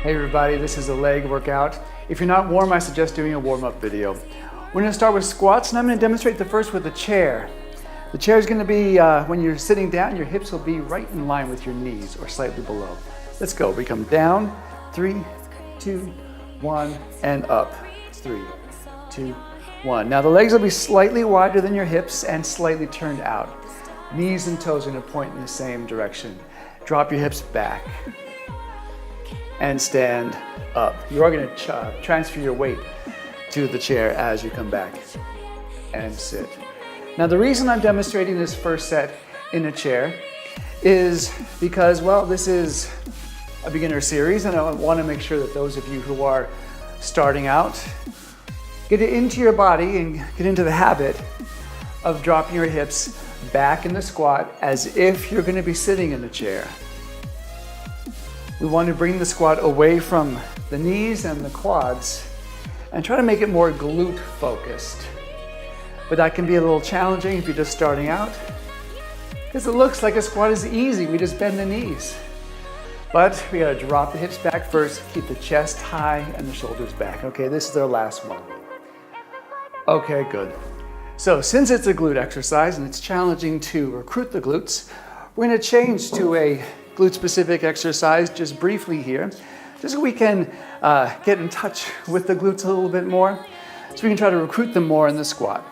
Hey everybody, this is a leg workout. If you're not warm, I suggest doing a warm-up video. We're gonna start with squats, and I'm gonna demonstrate the first with a chair. The chair is gonna be, when you're sitting down, your hips will be right in line with your knees or slightly below. Let's go. We come down, 3, 2, 1, and up. 3, 2, 1. Now the legs will be slightly wider than your hips and slightly turned out. Knees and toes are gonna point in the same direction. Drop your hips back and stand up. You are gonna transfer your weight to the chair as you come back and sit. Now the reason I'm demonstrating this first set in a chair is because, well, this is a beginner series and I wanna make sure that those of you who are starting out get it into your body and get into the habit of dropping your hips back in the squat as if you're gonna be sitting in the chair. We want to bring the squat away from the knees and the quads and try to make it more glute focused. But that can be a little challenging if you're just starting out, because it looks like a squat is easy. We just bend the knees. But we gotta drop the hips back first, keep the chest high and the shoulders back. Okay, this is our last one. Okay, good. So since it's a glute exercise and it's challenging to recruit the glutes, we're gonna change to a glute-specific exercise just briefly here, just so we can get in touch with the glutes a little bit more, so we can try to recruit them more in the squat.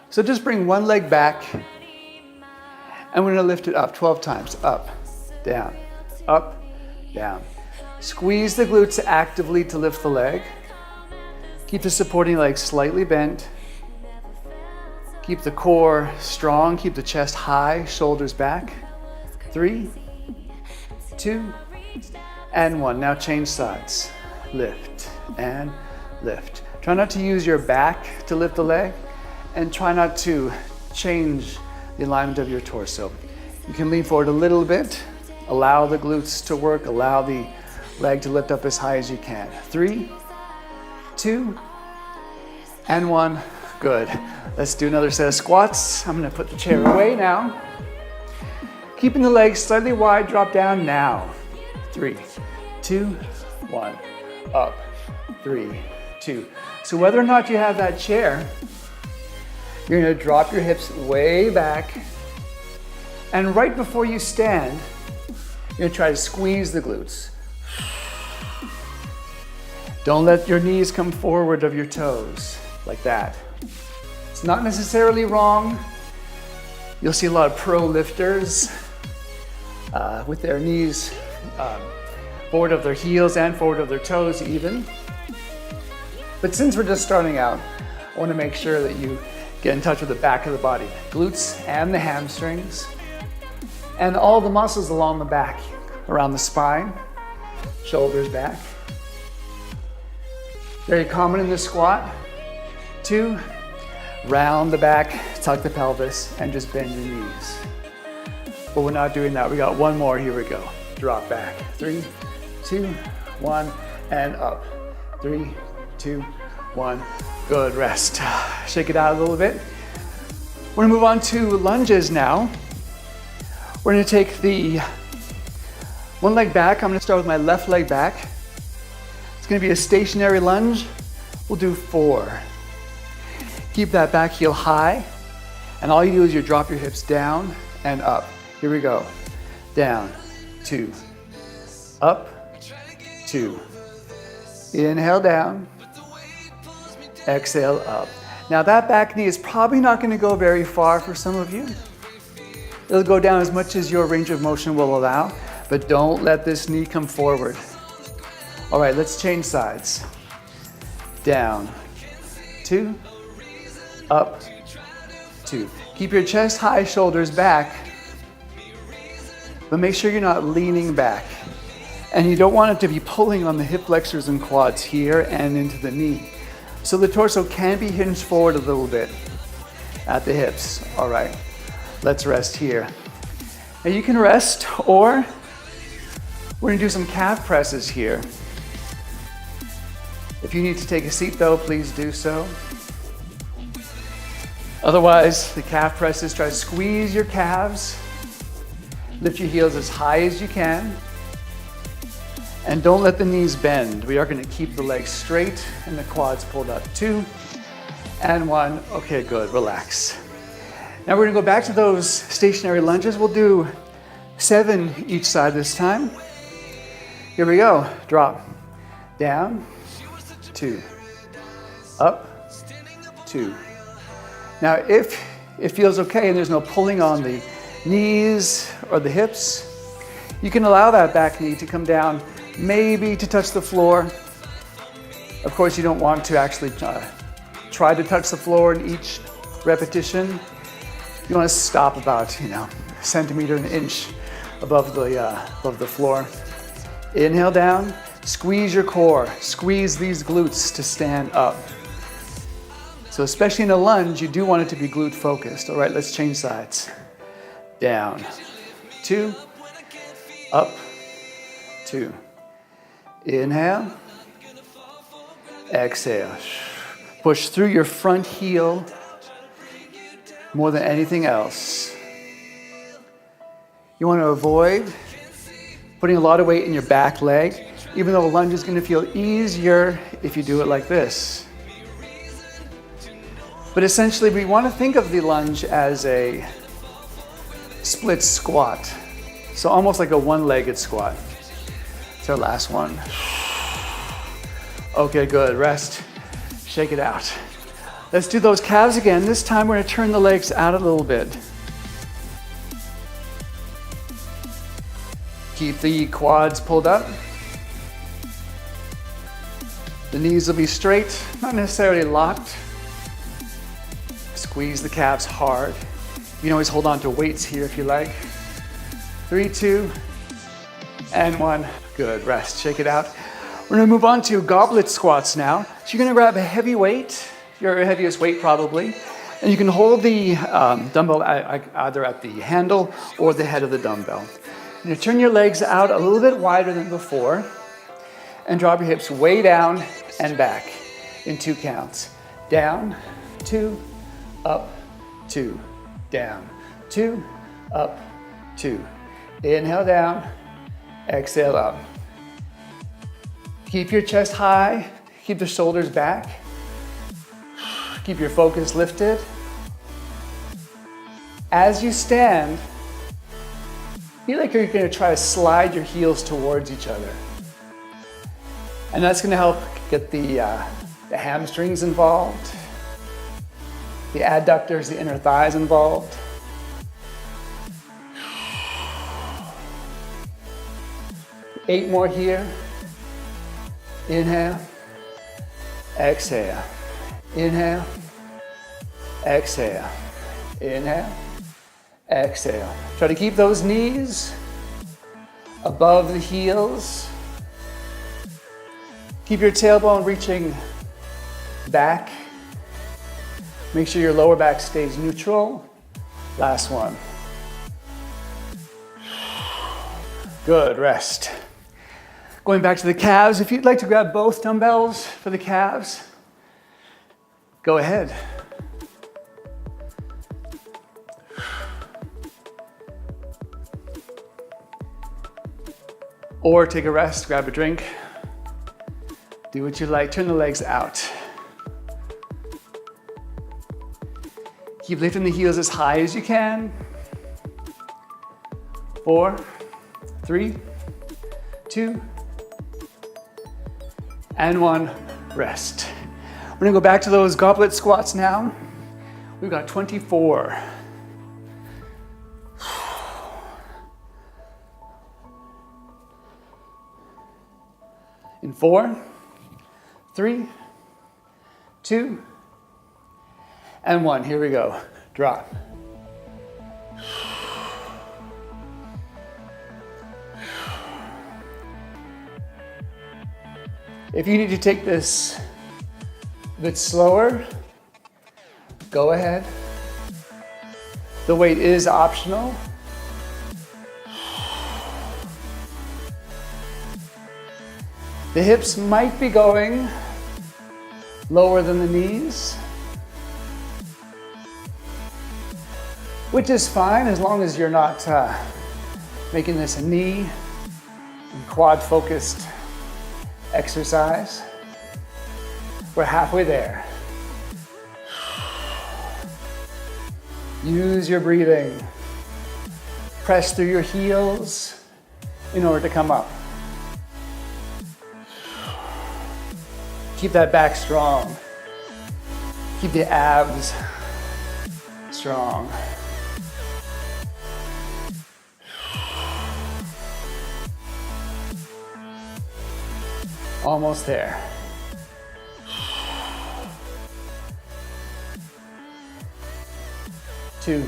So just bring one leg back, and we're gonna lift it up 12 times. Up, down, up, down. Squeeze the glutes actively to lift the leg. Keep the supporting leg slightly bent. Keep the core strong, keep the chest high, shoulders back. 3, 2, and 1. Now change sides. Lift and lift. Try not to use your back to lift the leg, and try not to change the alignment of your torso. You can lean forward a little bit, allow the glutes to work, allow the leg to lift up as high as you can. 3, 2, and 1. Good. Let's do another set of squats. I'm gonna put the chair away now. Keeping the legs slightly wide, drop down now. 3, 2, 1, up, 3, 2. So whether or not you have that chair, you're gonna drop your hips way back, and right before you stand, you're gonna try to squeeze the glutes. Don't let your knees come forward of your toes, like that. It's not necessarily wrong. You'll see a lot of pro lifters with their knees forward of their heels and forward of their toes even. But since we're just starting out, I want to make sure that you get in touch with the back of the body, glutes and the hamstrings, and all the muscles along the back, around the spine, shoulders back. Very common in the squat to round the back, tuck the pelvis, and just bend your knees. But we're not doing that. We got one more. Here we go. Drop back. 3, 2, 1, and up. 3, 2, 1. Good. Rest. Shake it out a little bit. We're gonna move on to lunges now. We're gonna take the one leg back. I'm gonna start with my left leg back. It's gonna be a stationary lunge. We'll do 4. Keep that back heel high, and all you do is you drop your hips down and up. Here we go. Down, 2, up, 2. Inhale down, exhale up. Now that back knee is probably not going to go very far for some of you. It'll go down as much as your range of motion will allow, but don't let this knee come forward. All right, let's change sides. Down, 2, up, 2. Keep your chest high, shoulders back, but make sure you're not leaning back. And you don't want it to be pulling on the hip flexors and quads here and into the knee. So the torso can be hinged forward a little bit at the hips. All right, let's rest here. Now you can rest, or we're gonna do some calf presses here. If you need to take a seat though, please do so. Otherwise, the calf presses, try to squeeze your calves. Lift your heels as high as you can. And don't let the knees bend. We are going to keep the legs straight and the quads pulled up. 2 and 1. Okay, good. Relax. Now we're going to go back to those stationary lunges. We'll do 7 each side this time. Here we go. Drop. Down. 2. Up. 2. Now if it feels okay and there's no pulling on the knees or the hips, you can allow that back knee to come down, maybe to touch the floor. Of course, you don't want to actually try to touch the floor in each repetition. You want to stop about, a centimeter, an inch above the floor. Inhale down, squeeze your core, squeeze these glutes to stand up. So especially in a lunge, you do want it to be glute focused. All right, let's change sides. Down, 2, up, 2. Inhale, exhale. Push through your front heel more than anything else. You want to avoid putting a lot of weight in your back leg, even though a lunge is going to feel easier if you do it like this. But essentially, we want to think of the lunge as a split squat. So almost like a one-legged squat. It's our last one. Okay, good. Rest. Shake it out. Let's do those calves again. This time we're going to turn the legs out a little bit. Keep the quads pulled up. The knees will be straight, not necessarily locked. Squeeze the calves hard. You can always hold on to weights here if you like. 3, 2, and 1. Good, rest, shake it out. We're gonna move on to goblet squats now. So you're gonna grab a heavy weight, your heaviest weight probably, and you can hold the dumbbell either at the handle or the head of the dumbbell. You turn your legs out a little bit wider than before and drop your hips way down and back in 2 counts. Down, 2, up, 2, down, 2, up, 2. Inhale down, exhale up. Keep your chest high, keep the shoulders back. Keep your focus lifted. As you stand, feel like you're going to try to slide your heels towards each other. And that's going to help get the hamstrings involved, the adductors, the inner thighs involved. Eight more here. Inhale, exhale. Inhale, exhale. Inhale, exhale. Try to keep those knees above the heels. Keep your tailbone reaching back. Make sure your lower back stays neutral. Last one. Good, rest. Going back to the calves, if you'd like to grab both dumbbells for the calves, go ahead. Or take a rest, grab a drink. Do what you like, turn the legs out. Keep lifting the heels as high as you can. 4, 3, 2, and 1, rest. We're gonna go back to those goblet squats now. We've got 24. In 4, 3, 2, and 1. Here we go. Drop. If you need to take this a bit slower, go ahead. The weight is optional. The hips might be going lower than the knees, which is fine as long as you're not making this a knee and quad-focused exercise. We're halfway there. Use your breathing. Press through your heels in order to come up. Keep that back strong. Keep the abs strong. Almost there. Two.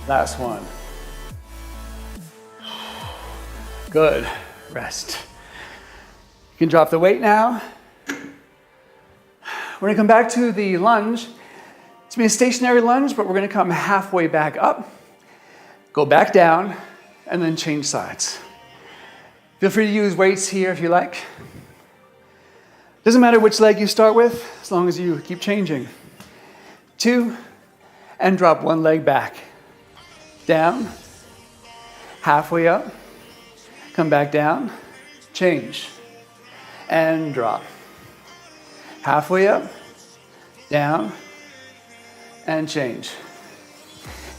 Last one. Good. Rest. You can drop the weight now. We're gonna come back to the lunge. It's gonna be a stationary lunge, but we're gonna come halfway back up, go back down, and then change sides. Feel free to use weights here if you like. Doesn't matter which leg you start with, as long as you keep changing. 2, and drop one leg back. Down, halfway up, come back down, change, and drop. Halfway up, down, and change.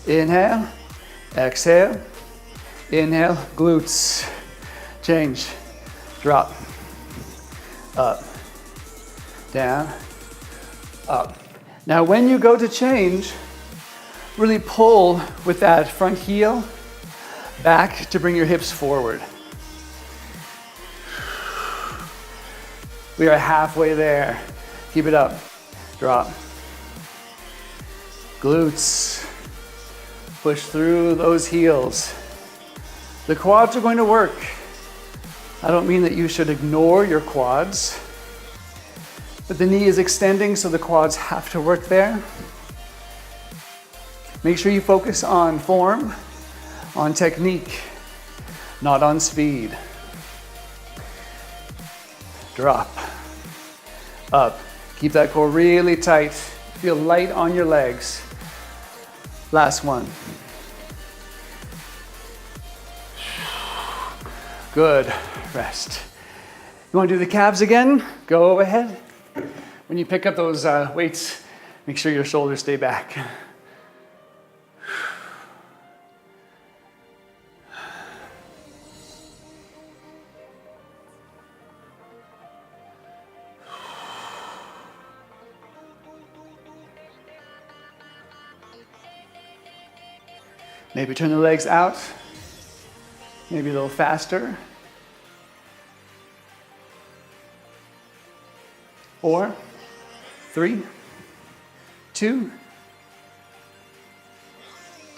Inhale, exhale, inhale, glutes, change, drop, up, down, up. Now when you go to change, really pull with that front heel back to bring your hips forward. We are halfway there. Keep it up. Drop. Glutes. Push through those heels. The quads are going to work. I don't mean that you should ignore your quads, but the knee is extending, so the quads have to work there. Make sure you focus on form, on technique, not on speed. Drop. Up. Keep that core really tight. Feel light on your legs. Last one. Good. Rest. You want to do the calves again? Go ahead. When you pick up those weights, make sure your shoulders stay back. Maybe turn the legs out, maybe a little faster. 4, 3, 2,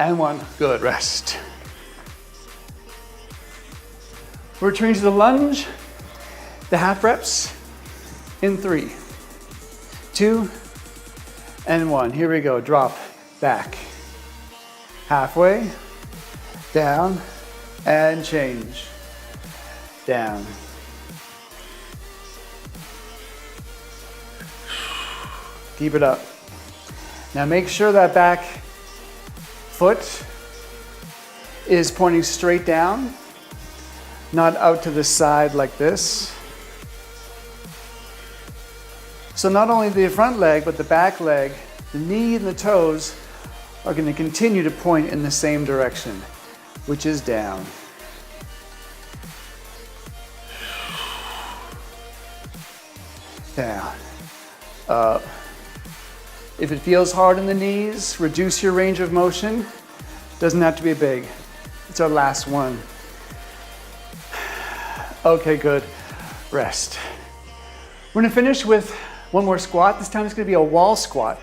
and 1. Good, rest. We're returning to the lunge, the half reps in 3, 2, and 1. Here we go, drop, back. Halfway, down, and change. Down. Keep it up. Now make sure that back foot is pointing straight down, not out to the side like this. So not only the front leg, but the back leg, the knee and the toes are going to continue to point in the same direction, which is down. Down. Up. If it feels hard in the knees, reduce your range of motion. Doesn't have to be big. It's our last one. Okay, good. Rest. We're going to finish with one more squat. This time it's going to be a wall squat.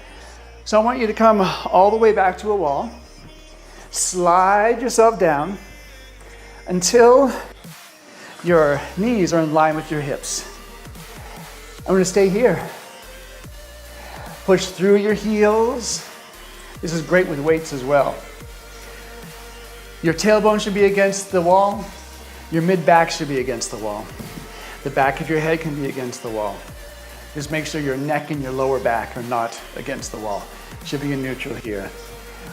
So I want you to come all the way back to a wall. Slide yourself down until your knees are in line with your hips. I'm going to stay here. Push through your heels. This is great with weights as well. Your tailbone should be against the wall. Your mid-back should be against the wall. The back of your head can be against the wall. Just make sure your neck and your lower back are not against the wall. Should be in neutral here.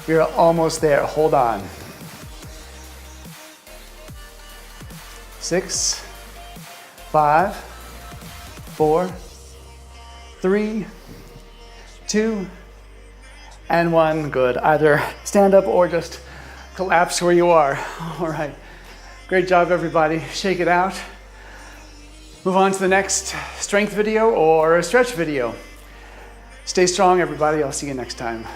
We are almost there. Hold on. 6, 5, 4, 3, 2, and 1. Good. Either stand up or just collapse where you are. All right. Great job, everybody. Shake it out. Move on to the next strength video or a stretch video. Stay strong, everybody. I'll see you next time.